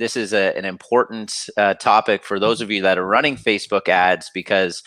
this is an important topic for those of you that are running Facebook ads, because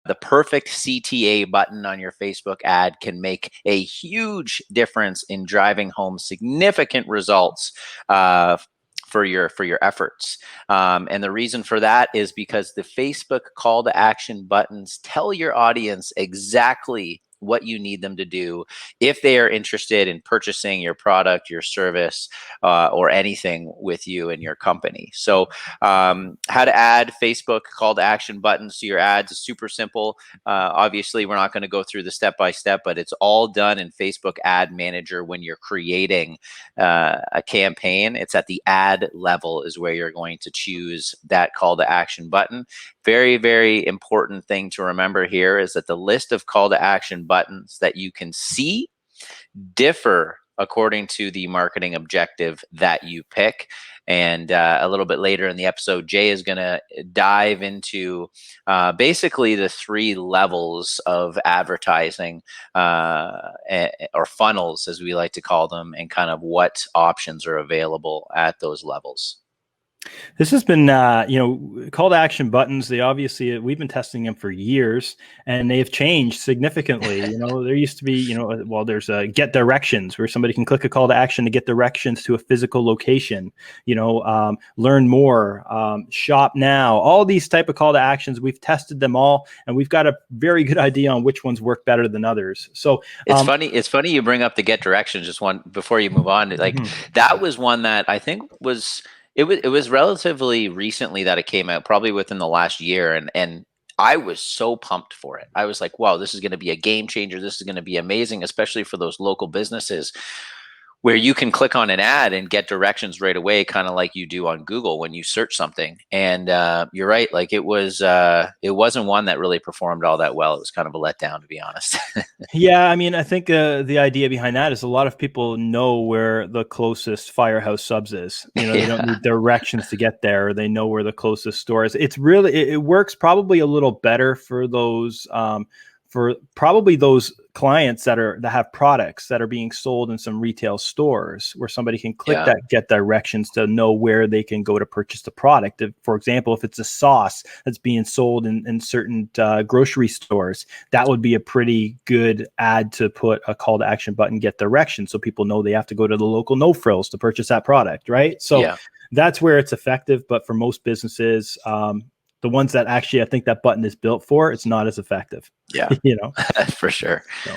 the perfect CTA button on your Facebook ad can make a huge difference in driving home significant results for your efforts. And the reason for that is because the Facebook call to action buttons tell your audience exactly what you need them to do if they are interested in purchasing your product, your service, or anything with you and your company. So how to add Facebook call to action buttons to your ads is super simple. Obviously, we're not going to go through the step-by-step, but it's all done in Facebook Ad Manager when you're creating a campaign. It's at the ad level is where you're going to choose that call to action button. Very, very important thing to remember here is that the list of call to action buttons that you can see differ according to the marketing objective that you pick. And a little bit later in the episode, Jay is going to dive into basically the 3 levels of advertising or funnels, as we like to call them, and kind of what options are available at those levels. This has been, call to action buttons. We've been testing them for years, and they have changed significantly. There used to be, there's get directions where somebody can click a call to action to get directions to a physical location. Learn more, shop now. All these type of call to actions. We've tested them all, and we've got a very good idea on which ones work better than others. So it's funny. It's funny you bring up the get directions. Just one before you move on. That was one that I think was. It was relatively recently that it came out, probably within the last year, and I was so pumped for it. I was like, wow, this is going to be a game changer. This is going to be amazing, especially for those local businesses where you can click on an ad and get directions right away, kind of like you do on Google when you search something. And you're right, like it wasn't one that really performed all that well. It was kind of a letdown, to be honest. Yeah, I mean, I think the idea behind that is a lot of people know where the closest Firehouse Subs is. They don't need directions to get there. They know where the closest store is. It's really, it works probably a little better for those clients that have products that are being sold in some retail stores where somebody can click that get directions to know where they can go to purchase the product. For example, if it's a sauce that's being sold in certain grocery stores, that would be a pretty good ad to put a call to action button, get directions, so people know they have to go to the local No Frills to purchase that product, right? So that's where it's effective. But for most businesses, the ones that actually I think that button is built for, it's not as effective. Yeah, for sure. So,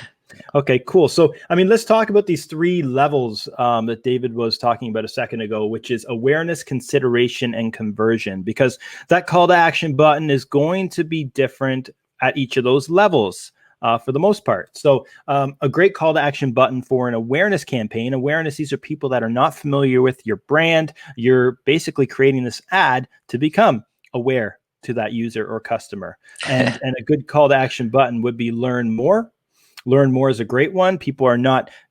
okay, cool. So, I mean, let's talk about these 3 levels that David was talking about a second ago, which is awareness, consideration, and conversion, because that call to action button is going to be different at each of those levels. For the most part. So a great call to action button for an awareness campaign. Awareness, these are people that are not familiar with your brand. You're basically creating this ad to become aware to that user or customer. And a good call to action button would be learn more. Learn more is a great one. People are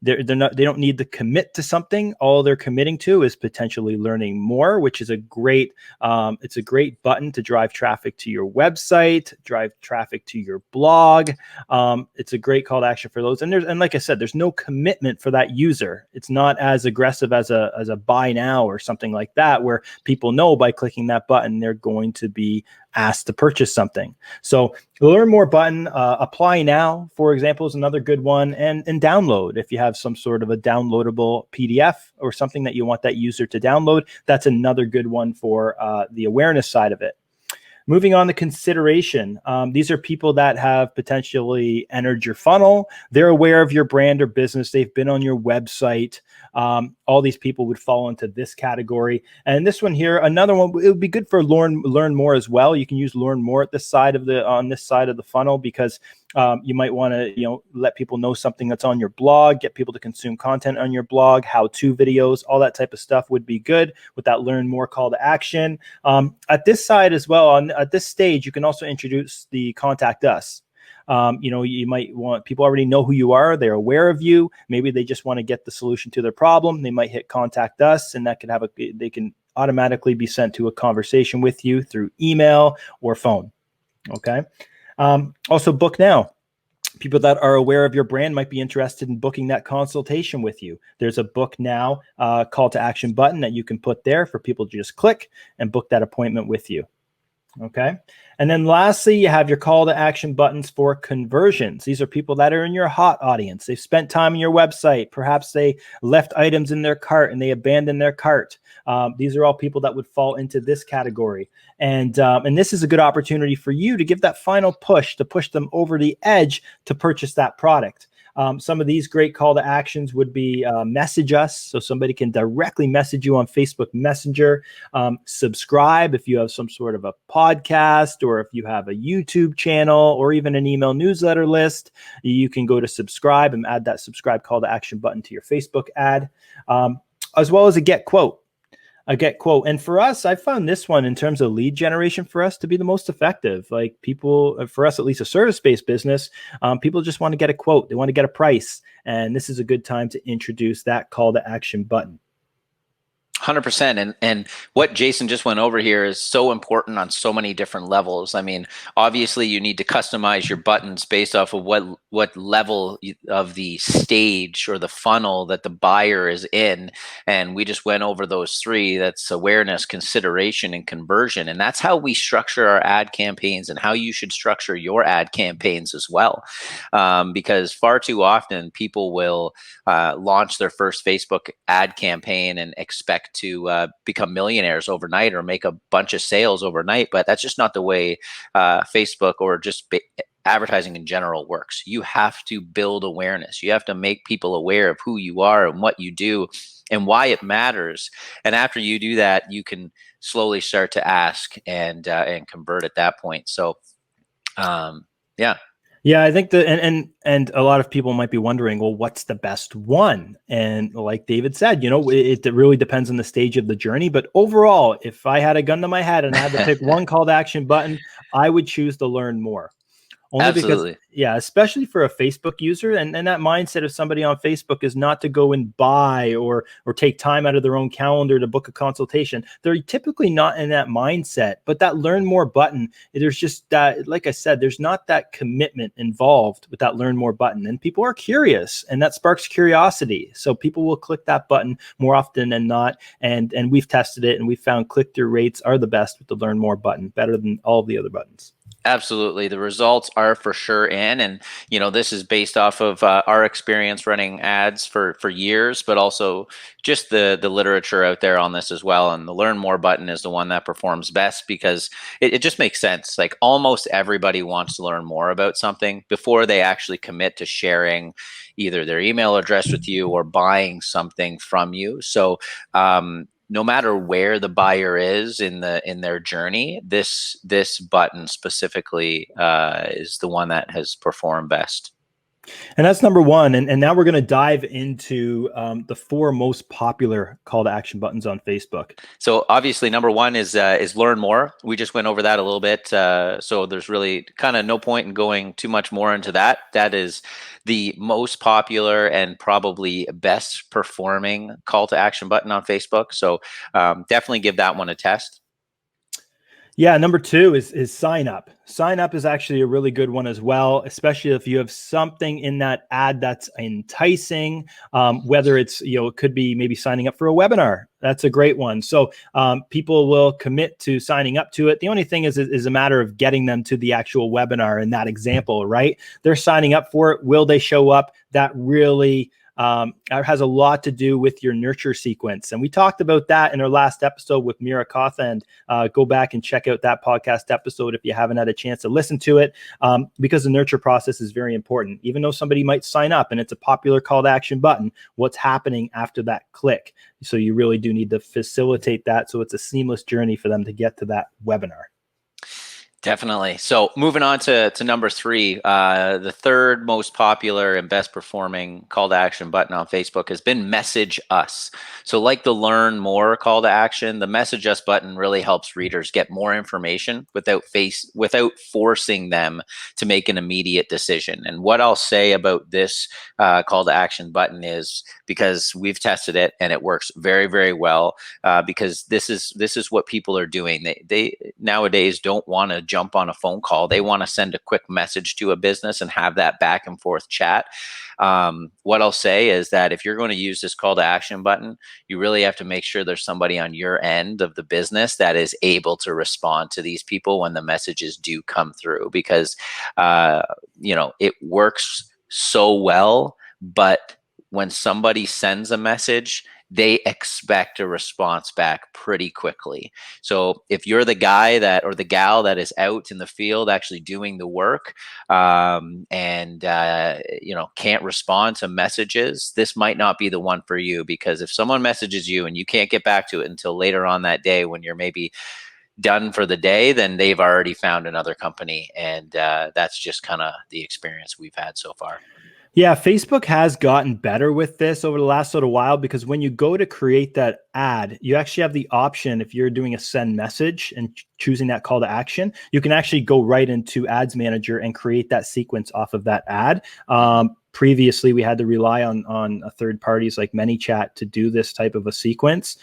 they don't need to commit to something. All they're committing to is potentially learning more, which is it's a great button to drive traffic to your website, drive traffic to your blog. It's a great call to action for those. And like I said, there's no commitment for that user. It's not as aggressive as a buy now or something like that, where people know by clicking that button, they're going to be asked to purchase something. So learn more button, apply now, for example, is another good one, and download. If you have some sort of a downloadable PDF or something that you want that user to download, that's another good one for the awareness side of it. Moving on to consideration. These are people that have potentially entered your funnel. They're aware of your brand or business. They've been on your website. All these people would fall into this category. And this one here, another one, it would be good for learn more as well. You can use learn more at this side of the funnel, because you might want to, let people know something that's on your blog, get people to consume content on your blog, how-to videos, all that type of stuff would be good with that learn more call to action. At this side as well, at this stage, you can also introduce the contact us. You might want, people already know who you are. They're aware of you. Maybe they just want to get the solution to their problem. They might hit contact us, and that could they can automatically be sent to a conversation with you through email or phone. Okay. Also book now. People that are aware of your brand might be interested in booking that consultation with you. There's a book now, call to action button that you can put there for people to just click and book that appointment with you. Okay. And then lastly, you have your call to action buttons for conversions. These are people that are in your hot audience. They've spent time on your website. Perhaps they left items in their cart and they abandoned their cart. These are all people that would fall into this category. And this is a good opportunity for you to give that final push to push them over the edge to purchase that product. Some of these great call to actions would be message us. So somebody can directly message you on Facebook Messenger. Subscribe if you have some sort of a podcast, or if you have a YouTube channel, or even an email newsletter list. You can go to subscribe and add that subscribe call to action button to your Facebook ad, as well as a get quote. And for us, I found this one in terms of lead generation for us to be the most effective. Like people, for us, at least a service-based business, people just want to get a quote. They want to get a price. And this is a good time to introduce that call to action button. 100%. And what Jason just went over here is so important on so many different levels. I mean, obviously you need to customize your buttons based off of what level of the stage or the funnel that the buyer is in. And we just went over those three. That's awareness, consideration, and conversion. And that's how we structure our ad campaigns, and how you should structure your ad campaigns as well. Because far too often people will launch their first Facebook ad campaign and expect to become millionaires overnight or make a bunch of sales overnight. But that's just not the way Facebook or just advertising in general works. You have to build awareness. You have to make people aware of who you are and what you do and why it matters. And after you do that, you can slowly start to ask and convert at that point. So, yeah. Yeah, I think that, and a lot of people might be wondering, well, what's the best one? And like David said, it really depends on the stage of the journey. But overall, if I had a gun to my head and I had to pick one call to action button, I would choose to learn more. Only Absolutely. because, yeah, especially for a Facebook user, and that mindset of somebody on Facebook is not to go and buy or take time out of their own calendar to book a consultation. They're typically not in that mindset. But that learn more button, there's just that, like I said, there's not that commitment involved with that learn more button. And people are curious, and that sparks curiosity. So people will click that button more often than not. And we've tested it, and we found click-through rates are the best with the learn more button, better than all of the other buttons. Absolutely. The results are for sure in. And, this is based off of our experience running ads for years, but also just the literature out there on this as well. And the learn more button is the one that performs best because it just makes sense. Like almost everybody wants to learn more about something before they actually commit to sharing either their email address with you or buying something from you. So, no matter where the buyer is in their journey, this button specifically is the one that has performed best. And that's number one. And now we're going to dive into the 4 most popular call to action buttons on Facebook. So obviously, number one is learn more. We just went over that a little bit. So there's really kind of no point in going too much more into that. That is the most popular and probably best performing call to action button on Facebook. So definitely give that one a test. Yeah, number 2 is sign up. Sign up is actually a really good one as well, especially if you have something in that ad that's enticing, whether it's, it could be maybe signing up for a webinar. That's a great one. So people will commit to signing up to it. The only thing is a matter of getting them to the actual webinar in that example, right? They're signing up for it. Will they show up? That really has a lot to do with your nurture sequence. And we talked about that in our last episode with Mira Kotha, and go back and check out that podcast episode if you haven't had a chance to listen to it, because the nurture process is very important. Even though somebody might sign up and it's a popular call to action button, what's happening after that click? So you really do need to facilitate that so it's a seamless journey for them to get to that webinar. Definitely. So moving on to number 3, the third most popular and best performing call to action button on Facebook has been Message Us. So like the learn more call to action, the Message Us button really helps readers get more information without forcing them to make an immediate decision. And what I'll say about this call to action button is, because we've tested it and it works very, very well, because this is what people are doing. They nowadays don't want to jump on a phone call. They want to send a quick message to a business and have that back and forth chat. What I'll say is that if you're going to use this call to action button, you really have to make sure there's somebody on your end of the business that is able to respond to these people when the messages do come through, because it works so well. But when somebody sends a message, they expect a response back pretty quickly. So if you're the guy that, or the gal that is out in the field actually doing the work, and can't respond to messages, this might not be the one for you. Because if someone messages you and you can't get back to it until later on that day when you're maybe done for the day, then they've already found another company. And that's just kind of the experience we've had so far. Yeah, Facebook has gotten better with this over the last little while, because when you go to create that ad, you actually have the option, if you're doing a send message and choosing that call to action, you can actually go right into Ads Manager and create that sequence off of that ad. Previously, we had to rely on third parties like ManyChat to do this type of a sequence,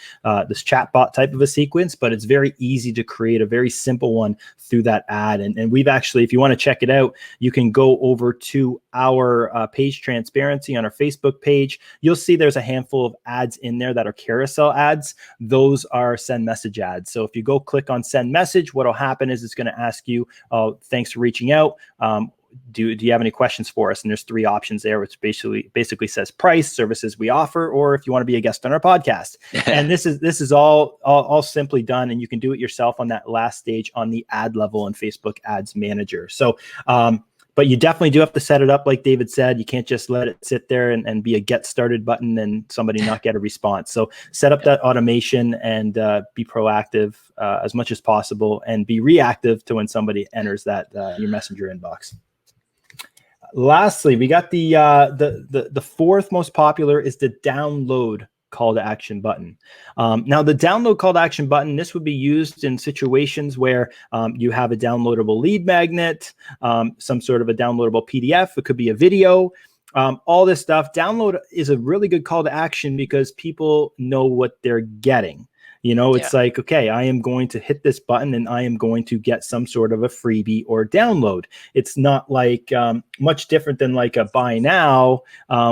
this chatbot type of a sequence, but it's very easy to create a very simple one through that ad. And we've actually, if you want to check it out, you can go over to our page transparency on our Facebook page. You'll see there's a handful of ads in there that are carousel ads. Those are send message ads. So if you go click on send message, what will happen is it's going to ask you, thanks for reaching out. Do you have any questions for us? And there's 3 options there, which basically says price, services we offer, or if you want to be a guest on our podcast. And this is all simply done, and you can do it yourself on that last stage on the ad level in Facebook Ads Manager. So, but you definitely do have to set it up like David said. You can't just let it sit there and be a get started button and somebody not get a response. So set up that automation and be proactive as much as possible, and be reactive to when somebody enters that your messenger inbox. Lastly, we got the fourth most popular is the download call to action button. Now, the download call to action button, this would be used in situations where you have a downloadable lead magnet, some sort of a downloadable PDF. It could be a video, all this stuff. Download is a really good call to action because people know what they're getting. It's like, okay, I am going to hit this button and I am going to get some sort of a freebie or download. It's not like much different than like a buy now,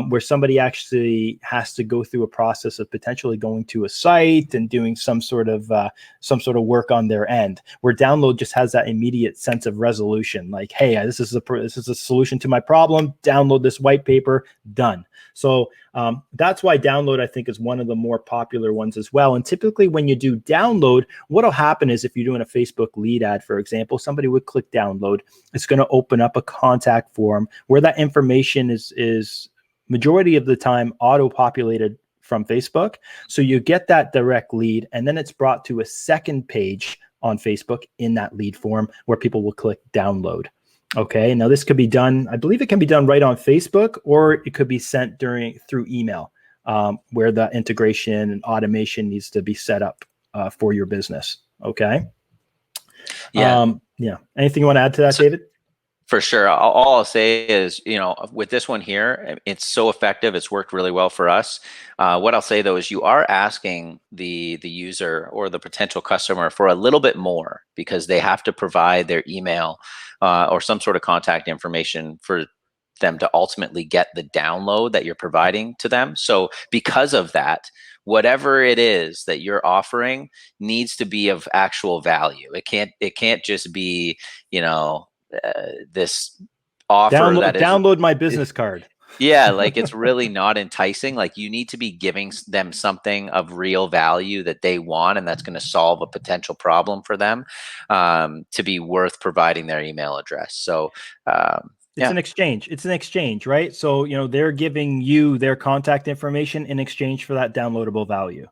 where somebody actually has to go through a process of potentially going to a site and doing some sort of work on their end. Where download just has that immediate sense of resolution, like, hey, this is a solution to my problem. Download this white paper, done. So that's why download, I think, is one of the more popular ones as well. And typically when you do download, what'll happen is if you're doing a Facebook lead ad, for example, somebody would click download. It's going to open up a contact form where that information is majority of the time auto-populated from Facebook. So you get that direct lead, and then it's brought to a second page on Facebook in that lead form where people will click download. Okay, now this could be done, I believe it can be done right on Facebook, or it could be sent through email, where the integration and automation needs to be set up for your business. Okay. Yeah. Anything you want to add to that, David? For sure. All I'll say is, with this one here, it's so effective. It's worked really well for us. What I'll say though is you are asking the user or the potential customer for a little bit more, because they have to provide their email or some sort of contact information for them to ultimately get the download that you're providing to them. So because of that, whatever it is that you're offering needs to be of actual value. It can't just be, this offer download my business card. Yeah, like it's really not enticing. Like you need to be giving them something of real value that they want, and that's going to solve a potential problem for them, to be worth providing their email address. So it's an exchange. It's an exchange, right? So, they're giving you their contact information in exchange for that downloadable value.